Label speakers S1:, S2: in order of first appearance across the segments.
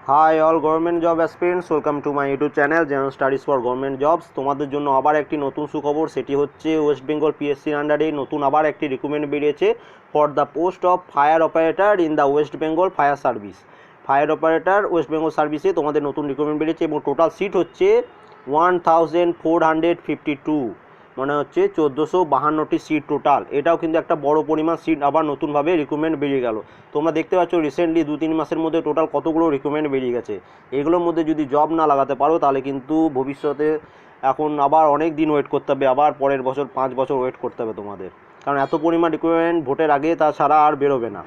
S1: High all government job aspirants, welcome to my YouTube channel general studies for government jobs. তোমাদের জন্য আবার একটি নতুন সুখবর, সেটি হচ্ছে ওয়েস্ট বেঙ্গল পিএসসির আন্ডারে নতুন আবার একটি রিক্রুটমেন্ট বেরিয়েছে for the post of fire operator in the West Bengal fire service. Fire operator West Bengal সার্ভিসে তোমাদের নতুন রিক্রুটমেন্ট বেরিয়েছে এবং টোটাল সিট হচ্ছে 1452, মানে হচ্ছে 1452টি সিট টোটাল। এটাও কিন্তু একটা বড় পরিমাণ সিট আবার নতুনভাবে রিক্রুটমেন্ট বেরিয়ে গেল। তোমরা দেখতে পাচ্ছ রিসেন্টলি 2-3 মাসের মধ্যে টোটাল কতগুলো রিক্রুটমেন্ট বেরিয়ে গেছে। এগুলোর মধ্যে যদি জব না লাগাতে পারো তাহলে কিন্তু ভবিষ্যতে এখন আবার অনেক দিন ওয়েট করতে হবে, আবার পরের বছর 5 বছর ওয়েট করতে হবে তোমাদের, কারণ এত পরিমাণ রিক্রুটমেন্ট ভোটের আগে তাছাড়া আর বেরোবে না।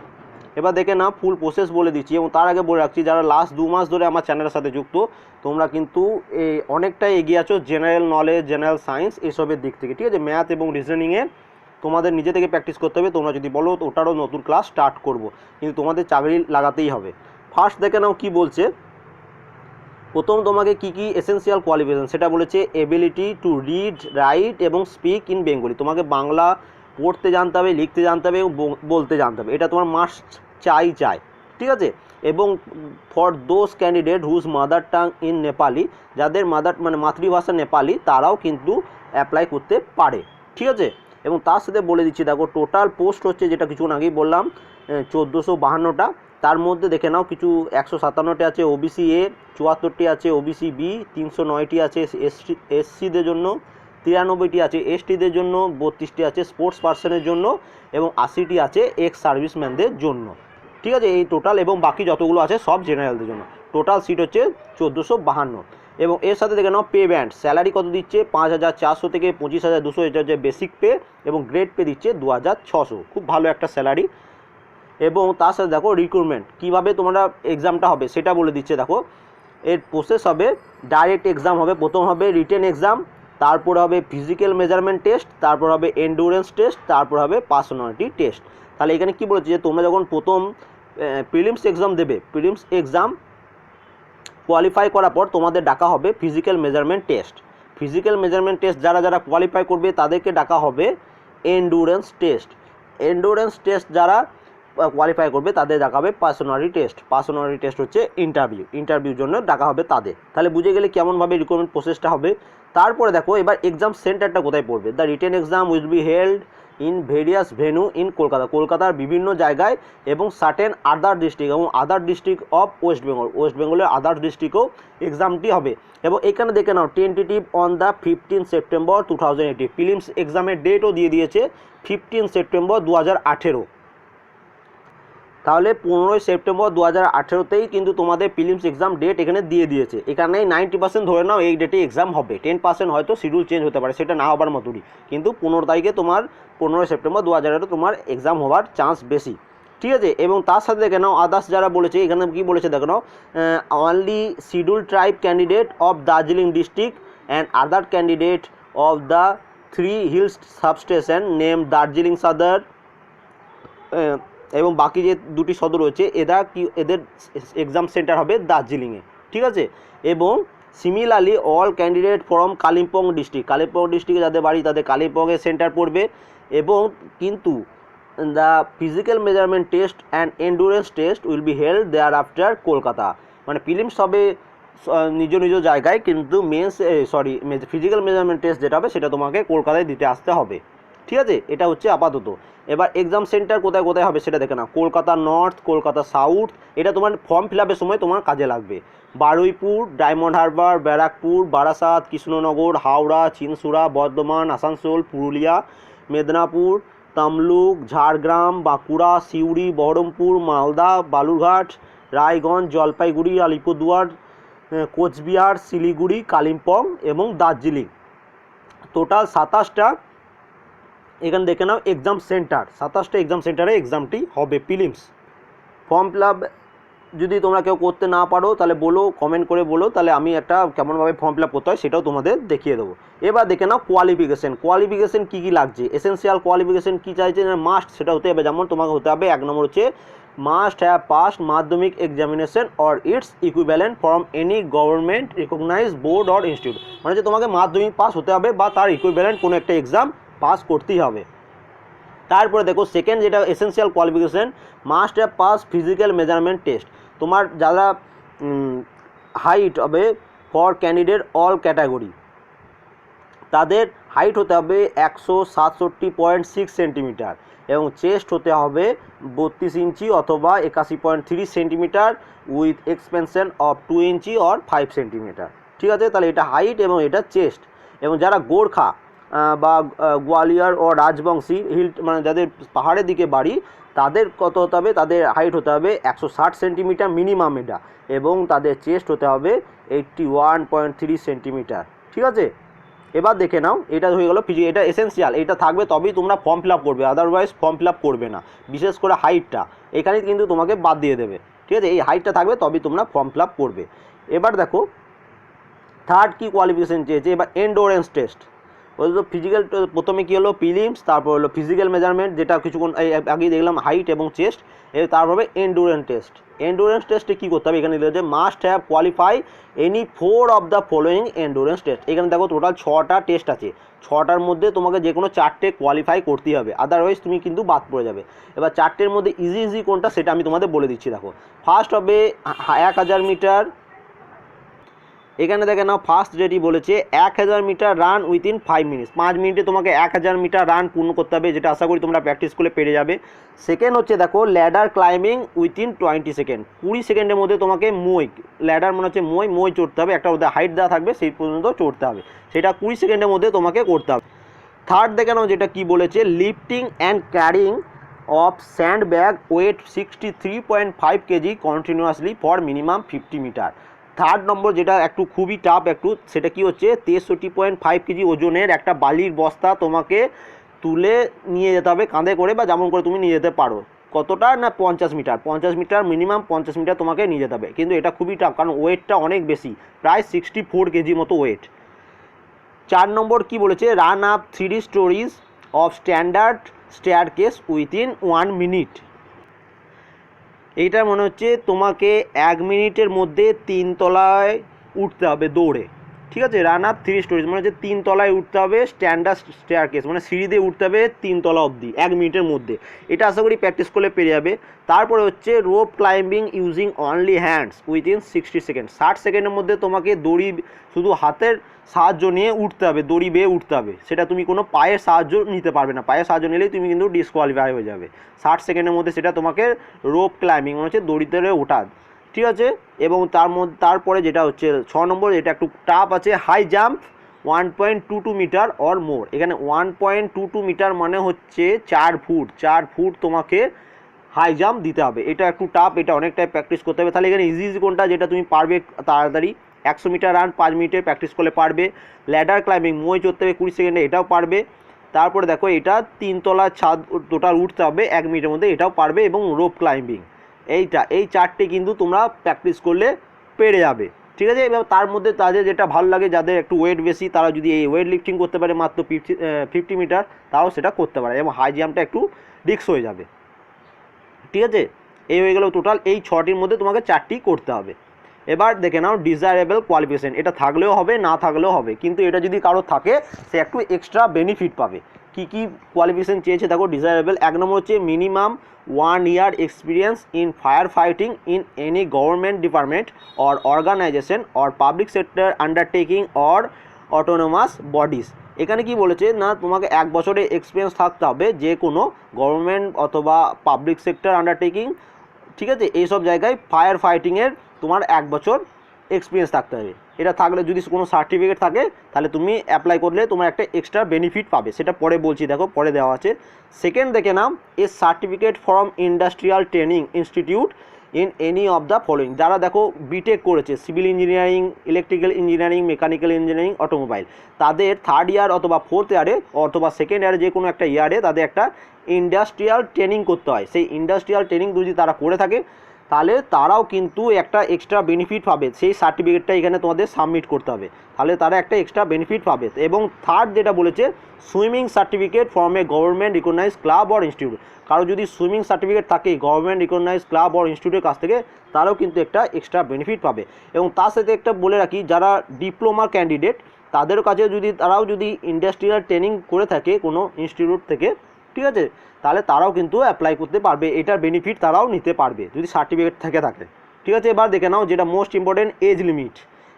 S1: এবার দেখে না ফুল প্রসেস বলে দিচ্ছি, এবং তার আগে বলে রাখছি যারা লাস্ট 2 মাস ধরে আমার চ্যানেলের সাথে যুক্ত, তোমরা কিন্তু অনেকটাই এগিয়ে আছো জেনারেল নলেজ, জেনারেল সায়েন্স এসবের দিক থেকে, ঠিক আছে। ম্যাথ এবং রিজনিংয়ে তোমাদের নিজে থেকে প্র্যাকটিস করতে হবে। তোমরা যদি বলো ওটারও নতুন ক্লাস স্টার্ট করব, কিন্তু তোমাদের চাকরি লাগাতেই হবে। ফার্স্ট দেখে নাও কি বলছে। প্রথম তোমাকে কি কি এসেনশিয়াল কোয়ালিফিকেশন সেটা বলেছে, এবিলিটি টু রিড, রাইট এবং স্পিক ইন বেঙ্গলি। তোমাকে বাংলা পড়তে জানতে হবে, লিখতে জানতে হবে এবং বলতে জানতে হবে, এটা তোমার মাস্ট চাই, ঠিক আছে। এবং for those candidate whose mother tongue in Nepali, যাদের মাতৃভাষা নেপালি, তারাও কিন্তু অ্যাপ্লাই করতে পারে, ঠিক আছে। এবং তার সাথে বলে দিচ্ছি, দেখো টোটাল পোস্ট হচ্ছে, যেটা কিছুক্ষণ আগেই বললাম, 1452টা। তার মধ্যে দেখে নাও কিছু 157টি আছে ওবিসি এ, 74টি আছে ওবিসি বি, 309টি আছে এসসিদের জন্য, 93টি আছে এসটিদের জন্য, 32টি আছে স্পোর্টস পার্সনের জন্য এবং 80টি আছে এক্স সার্ভিসম্যানদের জন্য, ঠিক আছে। এই টোটাল এবং বাকি যতগুলো আছে সব জেনারেলদের জন্য। টোটাল সিট হচ্ছে 1452। এবং এর সাথে দেখে নাও পে ব্যান্ড, স্যালারি কত দিচ্ছে, 5400 থেকে 25,200, এটা হচ্ছে বেসিক পে, এবং গ্রেড পে দিচ্ছে 2600, খুব ভালো একটা স্যালারি। এবং তার সাথে দেখো রিক্রুটমেন্ট কীভাবে তোমরা এক্সামটা হবে সেটা বলে দিচ্ছে। দেখো এর প্রসেস হবে, ডাইরেক্ট এক্সাম হবে, প্রথম হবে রিটেন এক্সাম, তারপর হবে ফিজিক্যাল মেজারমেন্ট টেস্ট, তারপর হবে এন্ডুরেন্স টেস্ট, তারপর হবে পার্সোনালিটি টেস্ট। তাহলে এখানে কি বলেছে যে তোমরা যখন প্রথম প্রিলিমস এক্সাম দেবে, প্রিলিমস এক্সাম কোয়ালিফাই করার পর তোমাদের ডাকা হবে physical measurement test. Physical measurement test যারা যারা কোয়ালিফাই করবে তাদেরকে ডাকা হবে এন্ডুরেন্স টেস্ট। এন্ডুরেন্স টেস্ট যারা কোয়ালিফাই করবে তাদের ডাকা হবে পার্সোনালিটি টেস্ট। পার্সোনালিটি টেস্ট হচ্ছে ইন্টারভিউর জন্য ডাকা হবে তাদের। তাহলে বুঝে গেলে কেমনভাবে রিক্রুটমেন্ট প্রসেসটা হবে। তারপরে দেখো এবার এক্সাম সেন্টারটা কোথায় পড়বে। The written exam will be held in various venue in Kolkata, কলকাতার বিভিন্ন জায়গায়, এবং সার্টেন আদার ডিস্ট্রিক্ট এবং other district of West Bengal, West বেঙ্গলের আদার ডিস্ট্রিক্টেও এক্সামটি হবে। এবং এখানে দেখে নাও tentative on the 15 September 2018, prelims এক্সামের ডেটও দিয়ে দিয়েছে 15 সেপ্টেম্বর 2018। তাহলে 15 সেপ্টেম্বর 2018তেই কিন্তু তোমাদের প্রিলিমস এক্সাম ডেট এখানে দিয়ে দিয়েছে। এখানে 90% ধরে নাও এই ডেটে এক্সাম হবে, 10% হয়তো শিডিউল চেঞ্জ হতে পারে, সেটা না হবার মতোই, কিন্তু 15 তারিখে তোমার 15 সেপ্টেম্বর 2018 তোমার এক্সাম হওয়ার চান্স বেশি, ঠিক আছে। এবং তার সাথে দেখে নাও আদার্স যারা বলেছে, এখানে কি বলেছে দেখে নাও, only schedule tribe candidate of Darjeeling district and other candidate of the 3 hills substation name Darjeeling Sadar, এবং বাকি যে দুটি সদর রয়েছে এদের এক্সাম সেন্টার হবে দার্জিলিংয়ে, ঠিক আছে। এবং similarly all candidate from Kalimpong district, Kalimpong ডিস্ট্রিক্টে যাদের বাড়ি তাদের কালিম্পংয়ে সেন্টার পড়বে। এবং কিন্তু the physical measurement test and endurance test will be held there after Kolkata, মানে প্রিলিমস হবে নিজ নিজ জায়গায়, কিন্তু ফিজিক্যাল মেজারমেন্ট টেস্ট যেটা হবে সেটা তোমাকে কলকাতায় দিতে আসতে হবে, ঠিক আছে। এটা হচ্ছে আপাতত। এবার এক্সাম সেন্টার কোথায় কোথায় হবে সেটা দেখে নাও। কলকাতা নর্থ, কলকাতা সাউথ, এটা তোমার ফর্ম ফিল আপের সময় তোমার কাজে লাগবে। বারুইপুর, ডায়মন্ড হারবার, ব্যারাকপুর, বারাসাত, কৃষ্ণনগর, হাওড়া, চিনসুরা, বর্ধমান, আসানসোল, পুরুলিয়া, মেদিনীপুর, তমলুক, ঝাড়গ্রাম, বাঁকুড়া, সিউড়ি, বহরমপুর, মালদা, বালুরঘাট, রায়গঞ্জ, জলপাইগুড়ি, আলিপুরদুয়ার, কোচবিহার, শিলিগুড়ি, কালিম্পং এবং দার্জিলিং। টোটাল 27টা এখানে দেখে নাও এক্সাম সেন্টার, 27টা এক্সাম সেন্টারে এক্সামটি হবে প্রিলিমস। ফর্ম ফিল আপ যদি তোমরা কেউ করতে না পারো তাহলে বলো, কমেন্ট করে বলো, তাহলে আমি একটা কেমনভাবে ফর্ম ফিল আপ করতে হয় সেটাও তোমাদের দেখিয়ে দেবো। এবার দেখে নাও কোয়ালিফিকেশন কী কী লাগছে। এসেন্সিয়াল কোয়ালিফিকেশন কী চাইছে, মাস্ট সেটা হতে হবে, যেমন তোমাকে হতে হবে 1 নম্বর হচ্ছে must have passed Madhyamik examination or its equivalent from any government recognise board or institute, মানে হচ্ছে তোমাকে মাধ্যমিক পাস হতে হবে বা তার ইকুইভ্যালেন্ট কোনো একটা এক্সাম পাস করতেই হবে। তারপরে দেখো সেকেন্ড যেটা essential qualification, must have pass physical measurement test. তোমার যারা হাইট হবে ফর ক্যান্ডিডেট অল ক্যাটাগরি, তাদের হাইট হতে হবে 167.6 সেন্টিমিটার এবং চেস্ট হতে হবে 32 ইঞ্চি অথবা 81.3 centimetre with expansion of 2 inch or 5 centimetre. ঠিক আছে, তাহলে এটা হাইট এবং এটা চেস্ট। এবং যারা গোর্খা বা গোয়ালিয়র ও রাজবংশী হিল মানে যাদের পাহাড়ের দিকে বাড়ি, তাদের কত হতে হবে, তাদের হাইট হতে হবে 160 সেন্টিমিটার মিনিমাম এটা, এবং তাদের চেস্ট হতে হবে 81.3 সেন্টিমিটার। ঠিক আছে, এবার দেখে নাও, এটা হয়ে গেল ফিজিক্যাল, এটা এসেন্সিয়াল, এটা থাকবে তবেই তোমরা ফর্ম ফিল আপ করবে, আদারওয়াইজ ফর্ম ফিল আপ করবে না। বিশেষ করে হাইটটা এখানে কিন্তু তোমাকে বাদ দিয়ে দেবে। ঠিক আছে, এই হাইটটা থাকবে তবেই তোমরা ফর্ম ফিল আপ করবে। এবার দেখো থার্ড কি কোয়ালিফিকেশন চেয়েছে, এবার এন্ডোরেন্স টেস্ট। বলতো ফিজিক্যাল, প্রথমে কী হলো প্রিলিমস, তারপর হলো ফিজিক্যাল মেজারমেন্ট, যেটা কিছুক্ষণ আগেই দেখলাম হাইট এবং চেস্ট, তারপর হবে এন্ডুরেন্স টেস্ট। এন্ডুরেন্স টেস্টে কী করতে হবে, এখানে লিখেছে must have qualify any 4 of the following endurance test. এখানে দেখো টোটাল 6টা টেস্ট আছে, 6টার মধ্যে তোমাকে যে কোনো 4টে কোয়ালিফাই করতেই হবে, আদারওয়াইজ তুমি কিন্তু বাদ পড়ে যাবে। এবার 4টের মধ্যে ইজি কোনটা সেটা আমি তোমাদের বলে দিচ্ছি। দেখো ফার্স্ট হবে 1000 মিটার। এখানে দেখে নাও ফার্স্ট যেটি বলেছে 1000 মিটার রান উইথিন 5 মিনিটস, 5 মিনিটে তোমাকে 1000 মিটার রান পূর্ণ করতে হবে, যেটা আশা করি তোমরা প্র্যাকটিস করলে পেরে যাবে। সেকেন্ড হচ্ছে দেখো ল্যাডার ক্লাইম্বিং উইথিন 20 সেকেন্ড, 20 সেকেন্ডের মধ্যে তোমাকে ল্যাডার মনে হচ্ছে মই চড়তে হবে, একটা ওদের হাইট দেওয়া থাকবে সেই পর্যন্ত চড়তে হবে, সেটা 20 সেকেন্ডের মধ্যে তোমাকে করতে হবে। থার্ড দেখে নাও যেটা কি বলেছে lifting and carrying of sand bag weight 63.5 KG continuously for minimum 50 metre. Third নম্বর যেটা একটু খুবই টাফ একটু, সেটা কি হচ্ছে 63.5 কেজি ওজনের একটা বালির বস্তা তোমাকে তুলে নিয়ে যেতে হবে কাঁধে করে, বা যেমন করে তুমি নিয়ে যেতে পারো। কতটা না 50 মিটার, 50 মিটার মিনিমাম 50 মিটার তোমাকে নিয়ে যেতে হবে, কিন্তু এটা খুবই টাফ কারণ ওয়েটটা অনেক বেশি, প্রায় 64 কেজি মতো ওয়েট। 4 নম্বর কি বলেছে run up 3 stories of standard staircase within 1 minute. এইটা মনে হচ্ছে তোমাকে 1 মিনিটের মধ্যে 3 তলায় উঠতে হবে দৌড়ে। ঠিক আছে, রান আপ 3 স্টোরিজ মানে হচ্ছে 3 তলায় উঠতে হবে, স্ট্যান্ডার্ড স্টেয়ারকেস মানে সিঁড়ি দিয়ে উঠতে হবে 3 তলা অবধি 1 মিনিটের মধ্যে, এটা আশা করি প্র্যাকটিস করলে পেরে যাবে। তারপরে হচ্ছে rope climbing using only hands within 60 second, 60 সেকেন্ডের মধ্যে তোমাকে দড়ি শুধু হাতের সাহায্য নিয়ে উঠতে হবে, দড়ি বেয়ে উঠতে হবে, সেটা তুমি কোনো পায়ের সাহায্য নিতে পারবে না, পায়ের সাহায্য নিলেই তুমি কিন্তু ডিসকোয়ালিফাই হয়ে যাবে। 60 সেকেন্ডের মধ্যে সেটা তোমাকে রোপ ক্লাইম্বিং মানে হচ্ছে দড়িতে ওঠা। ঠিক আছে, এবং তারপরে যেটা হচ্ছে 6 নম্বর, এটা একটু টাফ আছে high jump 1.22 metre or more. এখানে 1.22 মিটার মানে হচ্ছে 4 ফুট তোমাকে হাই জাম্প দিতে হবে, এটা একটু টাফ, এটা অনেকটাই প্র্যাকটিস করতে হবে। তাহলে এখানে ইজি কোনটা যেটা তুমি পারবে তাড়াতাড়ি, 100 মিটার রান 5 মিনিটে প্র্যাকটিস করলে পারবে। ল্যাডার ক্লাইম্বিং মই চড়তে হবে 20 সেকেন্ডে, এটাও পারবে। তারপরে দেখো এটা 3 তলা ছাদ টোটাল উঠতে হবে 1 মিনিটের মধ্যে, এটাও পারবে। এবং রোপ ক্লাইম্বিং, এই 4টে কিন্তু তোমরা প্র্যাকটিস করলে পেরে যাবে। ঠিক আছে, এবার তার মধ্যে তাদের যেটা ভালো লাগে, যাদের একটু ওয়েট বেশি, তারা যদি এই ওয়েট লিফটিং করতে পারে মাত্র 50 মিটার, তাও সেটা করতে পারে, এবং হাই জাম্পটা একটু রিস্ক হয়ে যাবে। ঠিক আছে, এই হয়ে গেল টোটাল, এই 6টির মধ্যে তোমাকে 4টি করতে হবে। এবার দেখে নাও ডিজায়ারেবল কোয়ালিফিকেশন, এটা থাকলেও হবে না থাকলেও হবে, কিন্তু এটা যদি কারো থাকে সে একটু এক্সট্রা বেনিফিট পাবে। কি কি কোয়ালিফিকেশন চেয়েছে দেখো ডিজায়ারেবল। 1 নম্বর হচ্ছে minimum 1 year experience in fire fighting in any government department or organisation or public sector undertaking or autonomous bodies. এখানে কি বলেছে না তোমাকে 1 বছরের এক্সপিরিয়েন্স থাকতে হবে যে কোনো গভর্নমেন্ট অথবা পাবলিক সেক্টর আন্ডারটেকিং, ঠিক আছে, এইসব জায়গায় ফায়ার ফাইটিংয়ের তোমার 1 বছর এক্সপিরিয়েন্স থাকতে হবে। এটা থাকলে যদি কোনো সার্টিফিকেট থাকে তাহলে তুমি অ্যাপ্লাই করলে তোমার একটা এক্সট্রা বেনিফিট পাবে, সেটা পরে বলছি, দেখো পরে দেওয়া আছে। সেকেন্ড দেখে নাও a certificate from industrial training institute in any of the following. যারা দেখো বিটেক করেছে, civil engineering, electrical engineering, mechanical engineering, automobile, তাদের 3rd ইয়ার অথবা 4th ইয়ারে অথবা 2nd ইয়ারে যে কোনো একটা ইয়ারে তাদের একটা ইন্ডাস্ট্রিয়াল ট্রেনিং করতে হয়। সেই ইন্ডাস্ট্রিয়াল ট্রেনিং যদি তারা করে থাকে তাহলে তারাও কিন্তু একটা এক্সট্রা বেনিফিট পাবে, সেই সার্টিফিকেটটা এখানে তোমাদের সাবমিট করতে হবে, তাহলে তারা একটা এক্সট্রা বেনিফিট পাবে। এবং থার্ড যেটা বলেছে swimming certificate from a government recognise club or institute, কারো যদি সুইমিং সার্টিফিকেট থাকে গভর্নমেন্ট রিকগনাইজ ক্লাব অর ইনস্টিটিউটের কাছ থেকে, তারাও কিন্তু একটা এক্সট্রা বেনিফিট পাবে। এবং তার সাথে একটা বলে রাখি, যারা ডিপ্লোমা ক্যান্ডিডেট তাদের কাছে যদি তারাও যদি ইন্ডাস্ট্রিয়াল ট্রেনিং করে থাকে কোনো ইনস্টিটিউট থেকে, ঠিক আছে, তাহলে তারাও কিন্তু অ্যাপ্লাই করতে পারবে, এটার বেনিফিট তারাও নিতে পারবে যদি সার্টিফিকেট থেকে থাকে। ঠিক আছে। এবার দেখে নাও যেটা most important, age limit.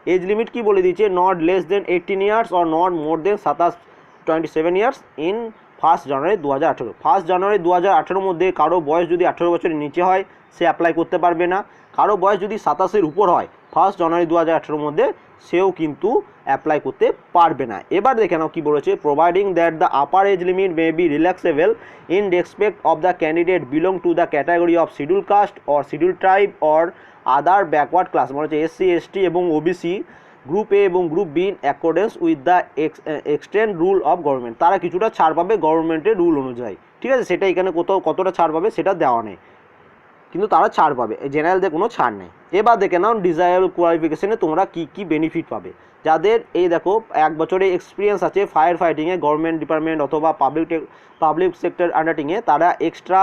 S1: Age limit কি বলে দিয়েছে, not less than 18 years or not more than 27 years in 1 জানুয়ারি 2018। 1 জানুয়ারি 2018 মধ্যে কারো বয়স যদি 18 বছরের নিচে হয় সে অ্যাপ্লাই করতে পারবে না, কারো বয়স যদি 27-এর উপর হয় 1 জানুয়ারি 2018 মধ্যে সেও কিন্তু অ্যাপ্লাই করতে পারবে না। এবার দেখে নাও কি বলেছে, providing that the upper age limit may be relaxable in respect of the candidate belong to the category of schedule caste or schedule tribe or other backward class, মানে হচ্ছে এসসি এসটি এবং ওবিসি গ্রুপ এ এবং group B in accordance with the extend rule of government. তারা কিছুটা ছাড় পাবে গভর্নমেন্টের rule অনুযায়ী, ঠিক আছে। সেটা এখানে কতটা ছাড় পাবে সেটা দেওয়া নেই, কিন্তু তারা ছাড় পাবে, জেনারেলদের কোনো ছাড় নেই। এবার দেখে নাও ডিজায়ারেবল কোয়ালিফিকেশনে তোমরা কী কী বেনিফিট পাবে। যাদের এই দেখো 1 বছরের এক্সপিরিয়েন্স আছে ফায়ার ফাইটিংয়ে, গভর্নমেন্ট ডিপার্টমেন্ট অথবা পাবলিক সেক্টর আন্ডারটেকিংয়ে, তারা এক্সট্রা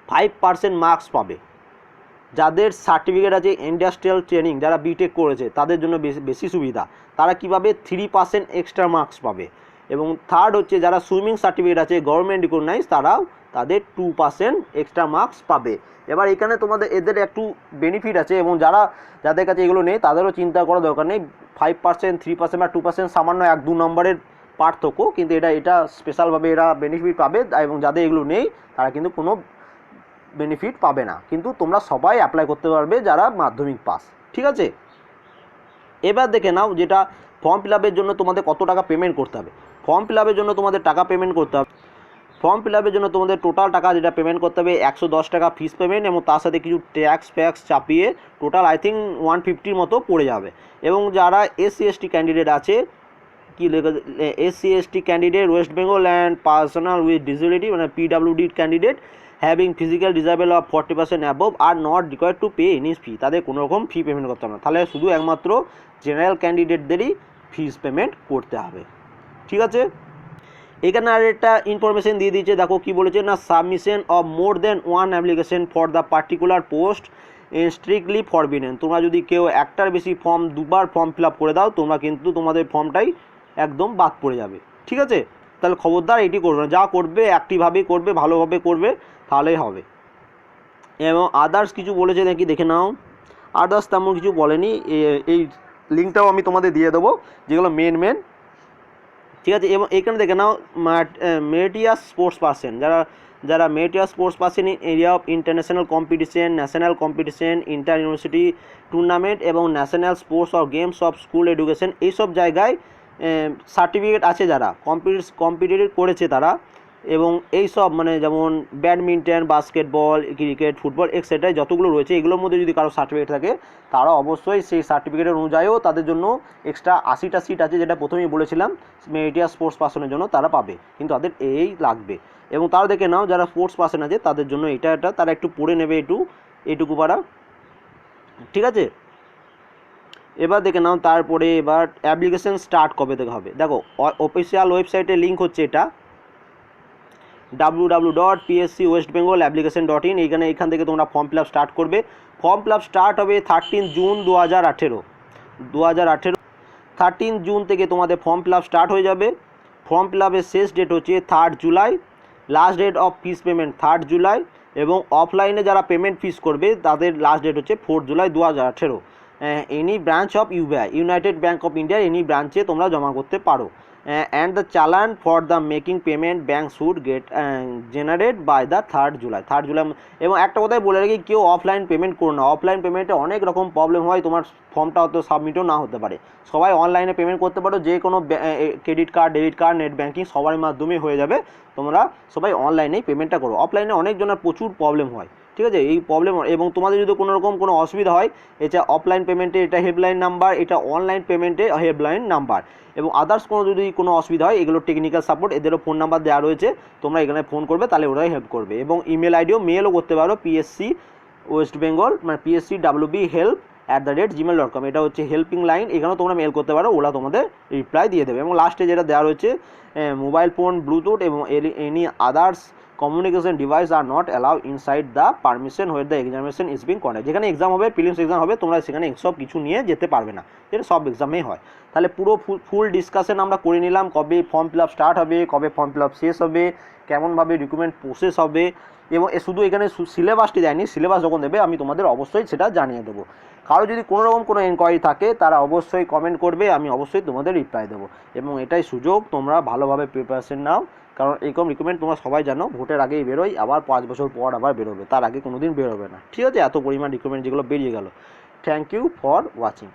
S1: 5% মার্কস পাবে। যাদের সার্টিফিকেট আছে ইন্ডাস্ট্রিয়াল ট্রেনিং, যারা বিটেক করেছে তাদের জন্য বেশি সুবিধা, তারা কীভাবে 3% এক্সট্রা মার্কস পাবে। এবং থার্ড হচ্ছে যারা সুইমিং সার্টিফিকেট আছে গভর্নমেন্ট রিকগনাইজ, তারাও তাদের 2% এক্সট্রা মার্কস পাবে। এবার এখানে তোমাদের এদের একটু বেনিফিট আছে, এবং যাদের কাছে এগুলো নেই তাদেরও চিন্তা করার দরকার নেই। 5%, 3% বা 2% সামান্য 1-2 নম্বরের পার্থক্য, কিন্তু এটা স্পেশালভাবে এরা বেনিফিট পাবে। এবং যাদের এগুলো নেই তারা কিন্তু কোনো বেনিফিট পাবে না, কিন্তু তোমরা সবাই অ্যাপ্লাই করতে পারবে যারা মাধ্যমিক পাস, ঠিক আছে। এবার দেখে নাও যেটা ফর্ম ফিল আপের জন্য তোমাদের কত টাকা পেমেন্ট করতে হবে। ফর্ম ফিল আপের জন্য তোমাদের টাকা পেমেন্ট করতে হবে। ফর্ম ফিল আপের জন্য তোমাদের টোটাল টাকা যেটা পেমেন্ট করতে হবে 110 টাকা ফিস পেমেন্ট, এবং তার সাথে কিছু ট্যাক্স চাপিয়ে টোটাল আই থিঙ্ক 150 মতো পড়ে যাবে। এবং যারা এসসি এসটি ক্যান্ডিডেট আছে, কি লেখা, SC ST candidate West Bengal and personal with disability, মানে PWD candidate having physical disable of 40% above are not required to pay any fee, তাদের কোনো রকম ফি পেমেন্ট করতে হবে না। তাহলে শুধু একমাত্র জেনারেল ক্যান্ডিডেটদেরই ফিস পেমেন্ট করতে হবে, ঠিক আছে। এখানে আর একটা ইনফরমেশন দিয়ে দিয়েছে, দেখো কি বলেছে না, submission of more than 1 application for the particular post strictly forbidden. তোমরা যদি কেউ একটার বেশি ফর্ম 2বার ফর্ম ফিল আপ করে দাও, তোমরা কিন্তু তোমাদের ফর্মটাই একদম বাদ পড়ে যাবে, ঠিক আছে। তাহলে খবরদার এটি করবে না, যা করবে অ্যাক্টিভভাবেই করবে, ভালোভাবে করবে, তাহলেই হবে। এবং আদার্স কিছু বলেছে নাকি দেখে নাও, আদার্স তেমন কিছু বলেনি। এই লিঙ্কটাও আমি তোমাদের দিয়ে দেবো, যেগুলো মেন, ঠিক আছে। এবং এখানে দেখে নাও মেরিটিয়াস স্পোর্টস পার্সন, যারা meritorious sports person in area of international competition, national competition, inter university tournament এবং national sports of games of school education, এইসব জায়গায় সার্টিফিকেট আছে, যারা কম্পিটিটিভ করেছে তারা, এবং এই সব মানে যেমন badminton, basketball, cricket, football etcetera যতগুলো রয়েছে, এগুলোর মধ্যে যদি কারো সার্টিফিকেট থাকে, তারা অবশ্যই সেই সার্টিফিকেটের অনুযায়ীও তাদের জন্য এক্সট্রা 80টা সিট আছে, যেটা প্রথমেই বলেছিলাম মেরিটিয়াস স্পোর্টস পার্সনের জন্য তারা পাবে, কিন্তু তাদের এই লাগবে। এবং তারা দেখে নাও যারা স্পোর্টস পার্সন আছে তাদের জন্য এটা তারা একটু পড়ে নেবে, এটুকু পারা, ঠিক আছে। এবার দেখে নাও তারপরে এবার অ্যাপ্লিকেশন স্টার্ট কবে থেকে হবে। দেখো অফিসিয়াল ওয়েবসাইটে লিঙ্ক হচ্ছে এটা www.pscwestbengalapplication.in। এখান থেকে তোমরা ফর্ম ফিল আপ স্টার্ট করবে। ফর্ম ফিল আপ স্টার্ট হবে 13 জুন 2018। 13 জুন থেকে তোমাদের ফর্ম ফিল আপ স্টার্ট হয়ে যাবে। ফর্ম ফিল আপের শেষ ডেট হচ্ছে 3 জুলাই, last date of fees payment 3 July, এবং অফলাইনে যারা পেমেন্ট ফিস করবে তাদের লাস্ট ডেট হচ্ছে 4 জুলাই 2018। Any branch of UBI, United Bank of ইন্ডিয়ার এনি ব্রাঞ্চে তোমরা জমা করতে পারো। And the challan for the making payment bank should get generate by the 3 July. এবং একটা কথাই বলে রাখি, কেউ অফলাইন পেমেন্ট করো না। অফলাইন পেমেন্টে অনেক রকম প্রবলেম হয়, তোমার ফর্মটা হয়তো সাবমিটও না হতে পারে। সবাই অনলাইনে পেমেন্ট করতে পারো, যে কোনো credit card, debit card, net banking সবার মাধ্যমে হয়ে যাবে। তোমরা সবাই অনলাইনেই পেমেন্টটা করো। অফলাইনে অনেকজনের প্রচুর প্রবলেম হয়, ঠিক আছে। এই প্রবলেম, এবং তোমাদের যদি কোনো রকম কোনো অসুবিধা হয়, এটা অফলাইন পেমেন্টে এটা হেল্পলাইন নাম্বার, এটা অনলাইন পেমেন্টে হেল্পলাইন নাম্বার, এবং আদার্স যদি কোনো অসুবিধা হয়, এগুলো টেকনিক্যাল সাপোর্ট, এদেরও ফোন নাম্বার দেওয়া রয়েছে, তোমরা এখানে ফোন করবে, তাহলে ওরাই হেল্প করবে। এবং ইমেল আইডিও মেলও করতে পারো, PSC ওয়েস্ট বেঙ্গল মানে PSCWB@gmail.com, এটা হচ্ছে হেল্পিং লাইন, এখানেও তোমরা মেল করতে পারো, ওরা তোমাদের রিপ্লাই দিয়ে দেবে। এবং লাস্টে যেটা দেওয়া রয়েছে, মোবাইল ফোন, ব্লুটুথ এবং any others communication device are not allow inside the permission where the examination is being conduct. যেখানে এক্সাম হবে, প্রিলিমস এক্সাম হবে, তোমরা সেখানে সব কিছু নিয়ে যেতে পারবে না, যেটা সব এক্সামেই হয়। তাহলে পুরো ফুল ডিসকাশন আমরা করে নিলাম, কবে ফর্ম ফিল আপ স্টার্ট হবে, কবে ফর্ম ফিল আপ শেষ হবে, কেমনভাবে রিক্রুটমেন্ট প্রসেস হবে, এবং শুধু এখানে সিলেবাসটি দেয়নি, সিলেবাস যখন দেবে আমি তোমাদের অবশ্যই সেটা জানিয়ে দেবো। কারো যদি কোনো রকম কোনো এনকোয়ারি থাকে তারা অবশ্যই কমেন্ট করবে, আমি অবশ্যই তোমাদের রিপ্লাই দেবো। এবং এটাই সুযোগ, তোমরা ভালোভাবে প্রিপারেশন নাও, কারণ এরকম রিক্রুটমেন্ট তোমরা সবাই জানো ভোটের আগেই বেরোয়, আবার 5 বছর পর আবার বেরোবে, তার আগে কোনো দিন বেরোবে না। ঠিক আছে, এত পরিমাণ রিক্রুটমেন্ট যেগুলো বেরিয়ে গেল। Thank you for watching.